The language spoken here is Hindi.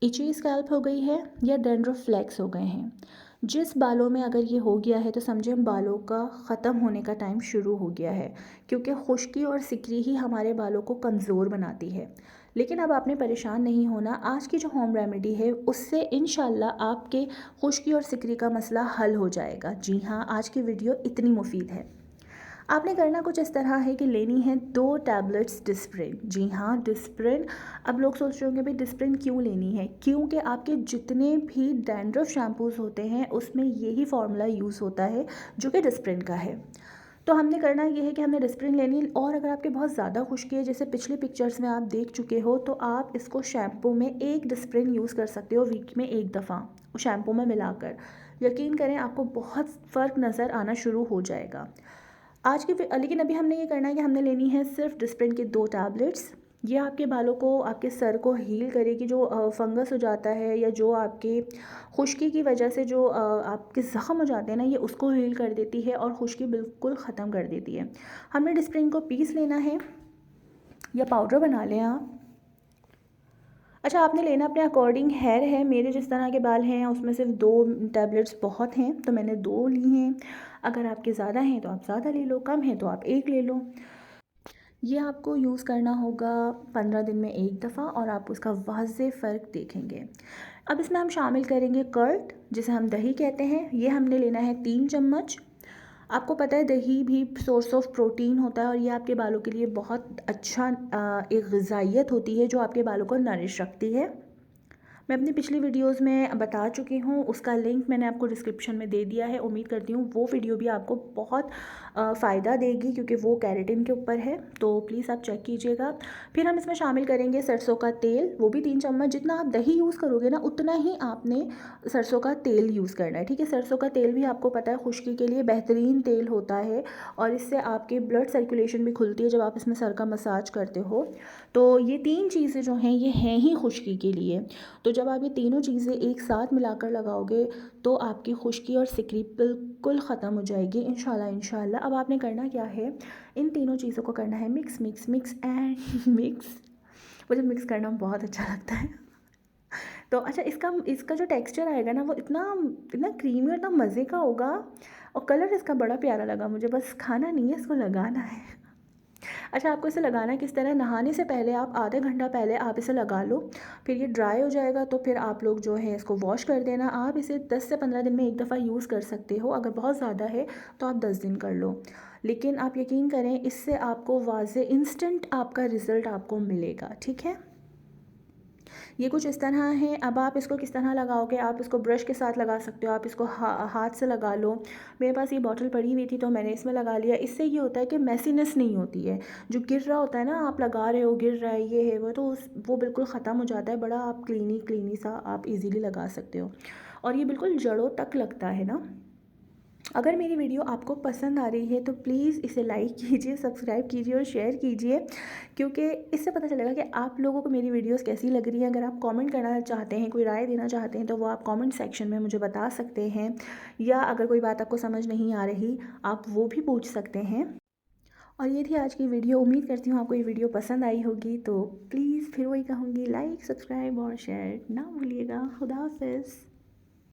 इची स्कैल्प हो गई है या डैंड्रफ फ्लैक्स हो गए हैं, जिस बालों में अगर ये हो गया है तो समझे हम बालों का ख़त्म होने का टाइम शुरू हो गया है, क्योंकि खुश्की और सिकरी ही हमारे बालों को कमज़ोर बनाती है। लेकिन अब आपने परेशान नहीं होना, आज की जो होम रेमेडी है उससे इंशाल्लाह आपके खुश्की और सिकरी का मसला हल हो जाएगा। जी हाँ, आज की वीडियो इतनी मुफीद है। आपने करना कुछ इस तरह है कि लेनी है 2 टैबलेट्स डिस्प्रिन। जी हाँ, डिस्प्रिन। अब लोग सोच रहे होंगे भाई डिस्प्रिन क्यों लेनी है, क्योंकि आपके जितने भी डैंड्रफ शैम्पूज़ होते हैं उसमें यही फार्मूला यूज़ होता है जो कि डिस्प्रिन का है। तो हमने करना ये है कि हमने डिस्प्रिन लेनी, और अगर आपके बहुत ज़्यादा खुश्की है जैसे पिछले पिक्चर्स में आप देख चुके हो, तो आप इसको शैम्पू में एक डिस्प्रिन यूज़ कर सकते हो वीक में एक दफ़ा शैम्पू में मिलाकर। यकीन करें आपको बहुत फ़र्क नज़र आना शुरू हो जाएगा। आज की लेकिन अभी हमने ये करना है कि हमने लेनी है सिर्फ डिस्प्रिन की 2 टैबलेट्स। ये आपके बालों को, आपके सर को हील करेगी, जो फंगस हो जाता है या जो आपके खुश्की की वजह से जो आपके ज़ख़म हो जाते हैं ना, ये उसको हील कर देती है और खुश्की बिल्कुल ख़त्म कर देती है। हमने डिस्प्रिन को पीस लेना है या पाउडर बना लें आप। अच्छा, आपने लेना अपने अकॉर्डिंग हेयर है। मेरे जिस तरह के बाल हैं उसमें सिर्फ 2 टैबलेट्स बहुत हैं, तो मैंने 2 ली हैं। अगर आपके ज़्यादा हैं तो आप ज़्यादा ले लो, कम है तो आप 1 ले लो। ये आपको यूज़ करना होगा 15 दिन में एक दफ़ा, और आप उसका वाज़ेह फ़र्क देखेंगे। अब इसमें हम शामिल करेंगे कर्ड, जिसे हम दही कहते हैं। ये हमने लेना है 3 चम्मच। आपको पता है दही भी सोर्स ऑफ प्रोटीन होता है, और ये आपके बालों के लिए बहुत अच्छा एक ग़िज़ाइयत होती है जो आपके बालों को नरिश रखती है। मैं अपनी पिछली वीडियोस में बता चुकी हूँ, उसका लिंक मैंने आपको डिस्क्रिप्शन में दे दिया है। उम्मीद करती हूँ वो वीडियो भी आपको बहुत फ़ायदा देगी, क्योंकि वो केराटिन के ऊपर है, तो प्लीज़ आप चेक कीजिएगा। फिर हम इसमें शामिल करेंगे सरसों का तेल, वो भी 3 चम्मच। जितना आप दही यूज़ करोगे ना उतना ही आपने सरसों का तेल यूज़ करना है, ठीक है। सरसों का तेल भी आपको पता है खुश्की के लिए बेहतरीन तेल होता है, और इससे आपकी ब्लड सर्कुलेशन भी खुलती है जब आप इसमें सर का मसाज करते हो। तो ये 3 चीज़ें जो हैं ये हैं ही खुश्की के लिए। तो जब आप ये तीनों चीज़ें एक साथ मिलाकर लगाओगे तो आपकी खुश्की और सिकरी बिल्कुल ख़त्म हो जाएगी इंशाल्लाह इंशाल्लाह। अब आपने करना क्या है, इन तीनों चीज़ों को करना है mix mix mix and mix. मुझे मिक्स करना बहुत अच्छा लगता है। तो अच्छा, इसका इसका जो टेक्सचर आएगा ना वो इतना इतना क्रीमी और इतना मज़े का होगा, और कलर इसका बड़ा प्यारा लगा मुझे। बस खाना नहीं है, इसको लगाना है। अच्छा, आपको इसे लगाना किस तरह, नहाने से पहले आप आधा घंटा पहले आप इसे लगा लो। फिर ये ड्राई हो जाएगा तो फिर आप लोग जो है इसको वॉश कर देना। आप इसे 10 से 15 दिन में एक दफ़ा यूज़ कर सकते हो। अगर बहुत ज़्यादा है तो आप 10 दिन कर लो, लेकिन आप यकीन करें इससे आपको वाज़े इंस्टेंट आपका रिज़ल्ट आपको मिलेगा, ठीक है। ये कुछ इस तरह है। अब आप इसको किस तरह लगाओगे, आप इसको ब्रश के साथ लगा सकते हो, आप इसको हाथ से लगा लो। मेरे पास ये बॉटल पड़ी हुई थी तो मैंने इसमें लगा लिया। इससे ये होता है कि मैसीनेस नहीं होती है, जो गिर रहा होता है ना, आप लगा रहे हो गिर रहा है, ये है वो, तो वो बिल्कुल ख़त्म हो जाता है। बड़ा आप क्लीनी क्लीनी सा आप इजीली लगा सकते हो, और ये बिल्कुल जड़ों तक लगता है ना। अगर मेरी वीडियो आपको पसंद आ रही है तो प्लीज़ इसे लाइक कीजिए, सब्सक्राइब कीजिए और शेयर कीजिए, क्योंकि इससे पता चलेगा कि आप लोगों को मेरी वीडियोस कैसी लग रही हैं। अगर आप कमेंट करना चाहते हैं, कोई राय देना चाहते हैं, तो वो आप कमेंट सेक्शन में मुझे बता सकते हैं, या अगर कोई बात आपको समझ नहीं आ रही आप वो भी पूछ सकते हैं। और ये थी आज की वीडियो। उम्मीद करती हूँ आपको ये वीडियो पसंद आई होगी, तो प्लीज़ फिर वही कहूँगी, लाइक सब्सक्राइब और शेयर ना भूलिएगा। खुदा हाफिज़।